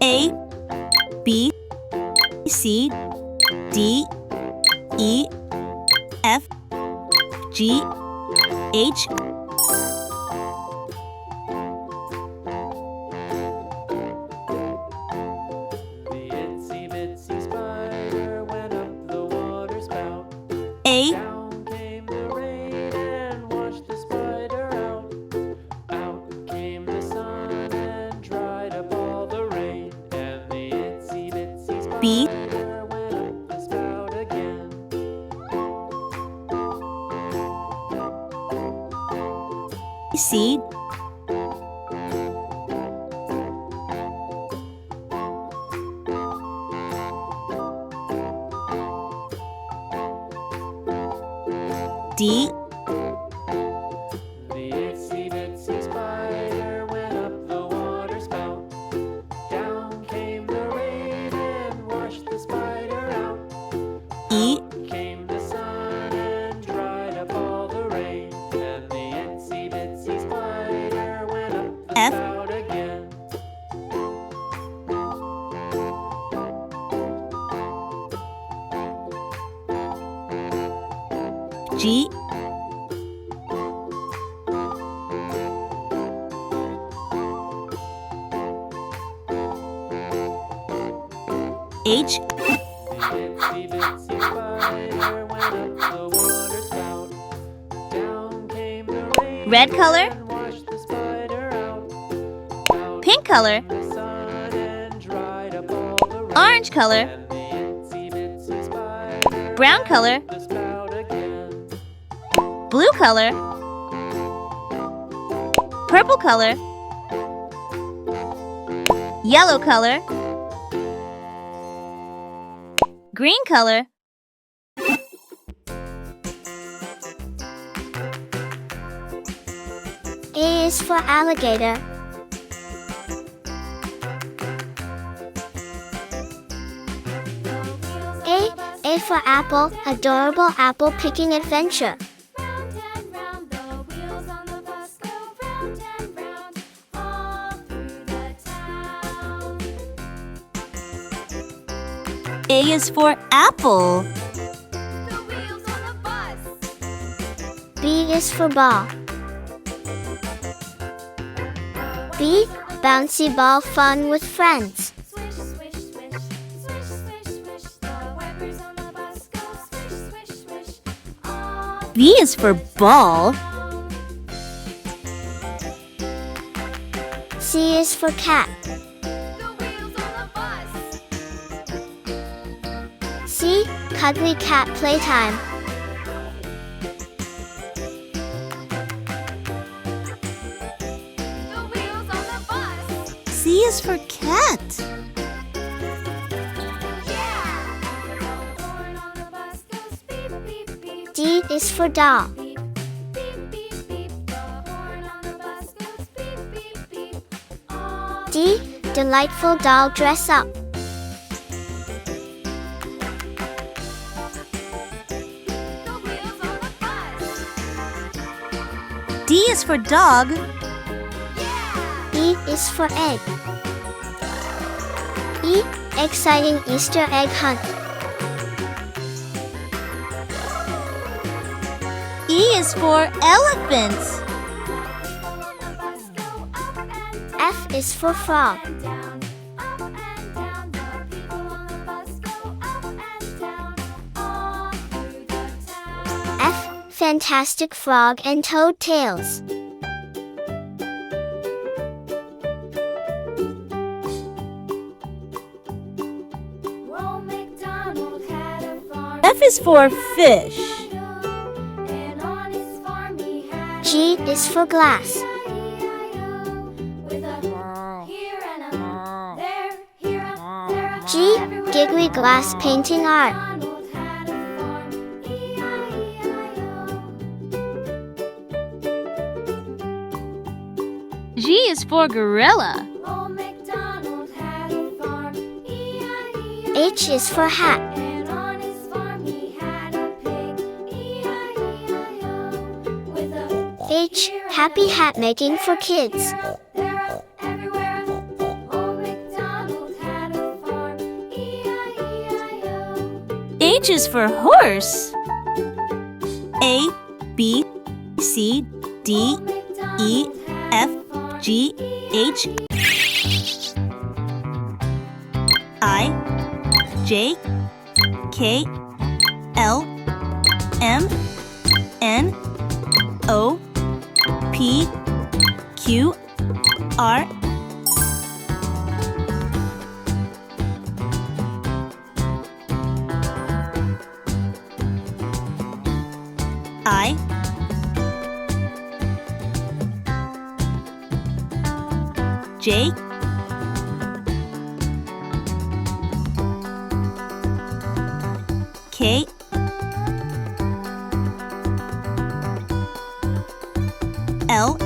A, B, C, D, E, F, G, H, The itsy bitsy spider went up the water spout. A, Down came the rain and washed the spider out. Out came the sun and dried up all the rain. And the itsy bitsy spider B, went up the spout again. C, D, The itsy bitsy spider went up the water spout. Down came the rain and washed the spider out. E, Came the sun and dried up all the rain. And the itsy bitsy spider went up the F, spout again. G, H, Itsy bitsy spider went up the water spout. Down came the rain red color, and washed the spider out. Out pink color, came the sun and dried up all the rain. orange color, And the itsy bitsy spider brown color, went up the spout again. blue color, purple color, yellow color, green color, A is for alligator. A for apple, adorable apple picking adventure. Round and round, the wheels on the bus go round and round, all through the town. A is for apple, The wheels on the bus. B is for ball. B, bouncy ball fun with friends. Swish, swish, swish, swish, swish, swish. The wipers on the bus go swish, swish, swish, all B is for ball, around. C is for cat. The wheels on the bus. C, cuddly cat playtime. The wheels on the bus. C is for cat, Yeah! The horn on the bus goes beep, beep, beep. D is for doll. Beep, beep, beep, beep. The horn on the bus goes beep, beep, beep. All D, delightful doll dress up. the wheels on the bus. D is for dog, Yeah! E is for egg. E, exciting Easter egg hunt. E is for elephants, People on the bus go up and F is for frog. down, up and down. The people on the bus go up and down, all through the town. F, fantastic frog and toad tails. Old MacDonald had a farm. F is for fish, And on his farm he had G is for glass. E-I-E-I-O, with a here and a there, here a there. a G, everywhere. giggly glass painting art. MacDonald had a farm. E-I-E-I-O. G is for gorilla, Old MacDonald had a farm. E-I-E-I-O. H is for hat. And on his farm he had a pig. E-I-E-I-O, with a H, happy hat making for kids. there, everywhere. Old MacDonald H is for horse. A, B, C, D, E, F, G, H, I, J, K, L, M, N, O, P, Q, R, I, J, K, L,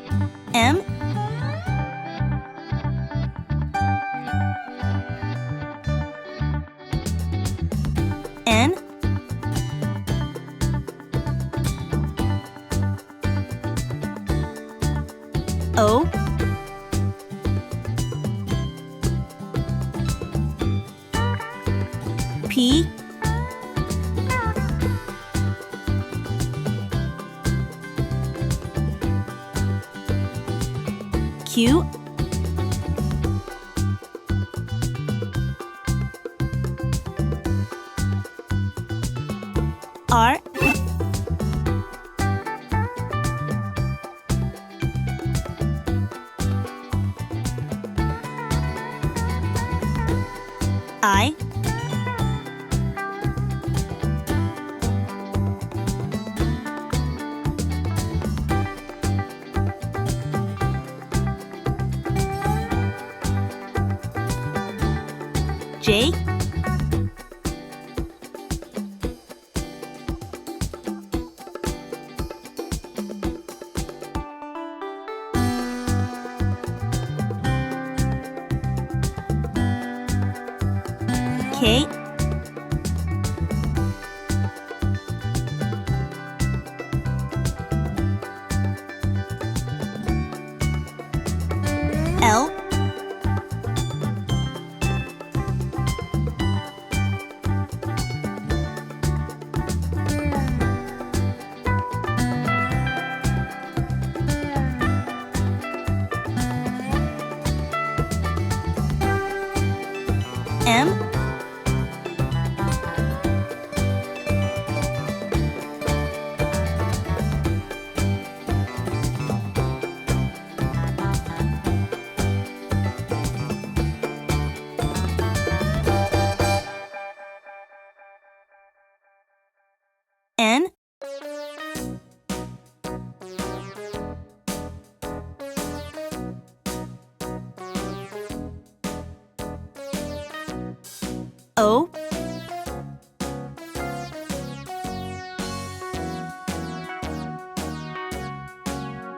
M, N, O, P, Q, R, I, J, K, L, M, N, O,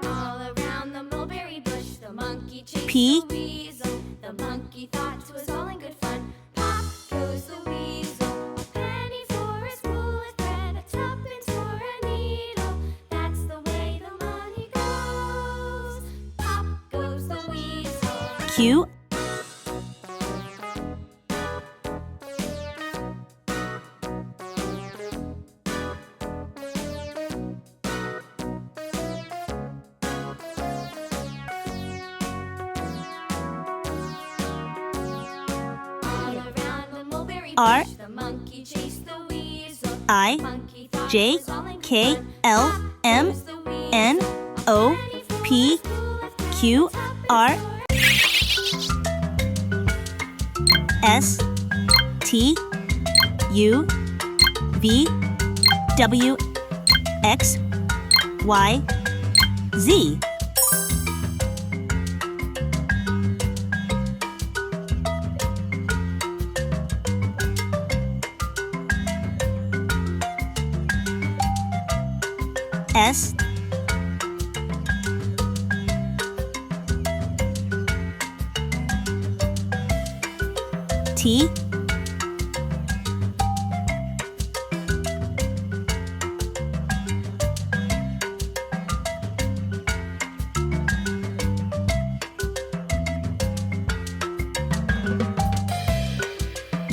All around the mulberry bush, the monkey chased P, the weasel. The monkey thought it was all in good fun. Pop goes the weasel. A penny for a spool of thread, a tuppence for a needle. That's the way the money goes. Pop goes the weasel. Q, All around the mulberry R, bush, the monkey chased the weasel. I, Monkey thought J, it was all in good K, fun. L, Pop M, goes the weasel. N, O, P, Q, R, S, T, U, V, W, X, Y, Z. S, T,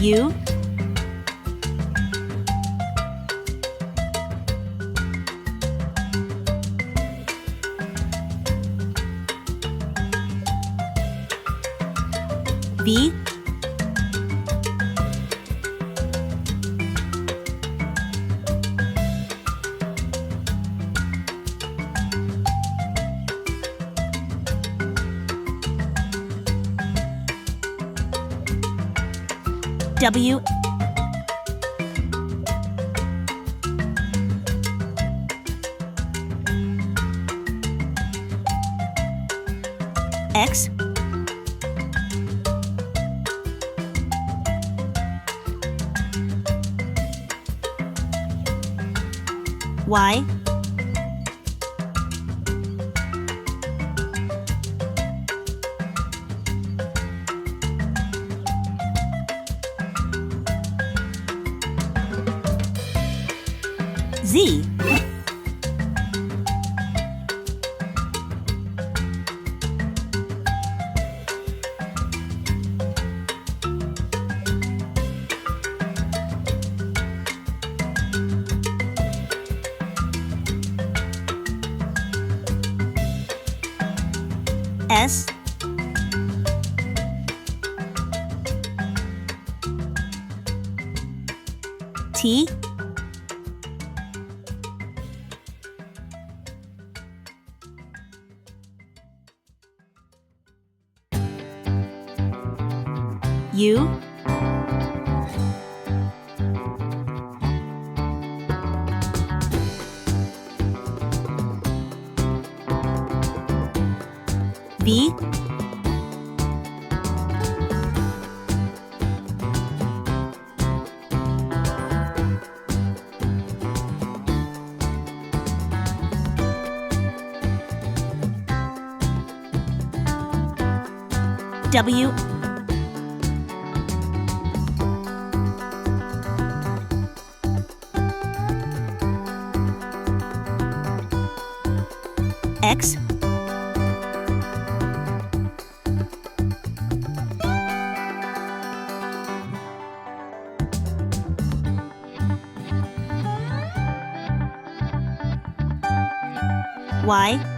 U V W X Y Z S T U V W X Y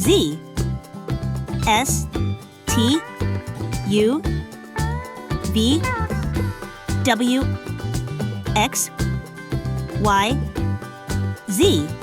Z S T U V W X Y Z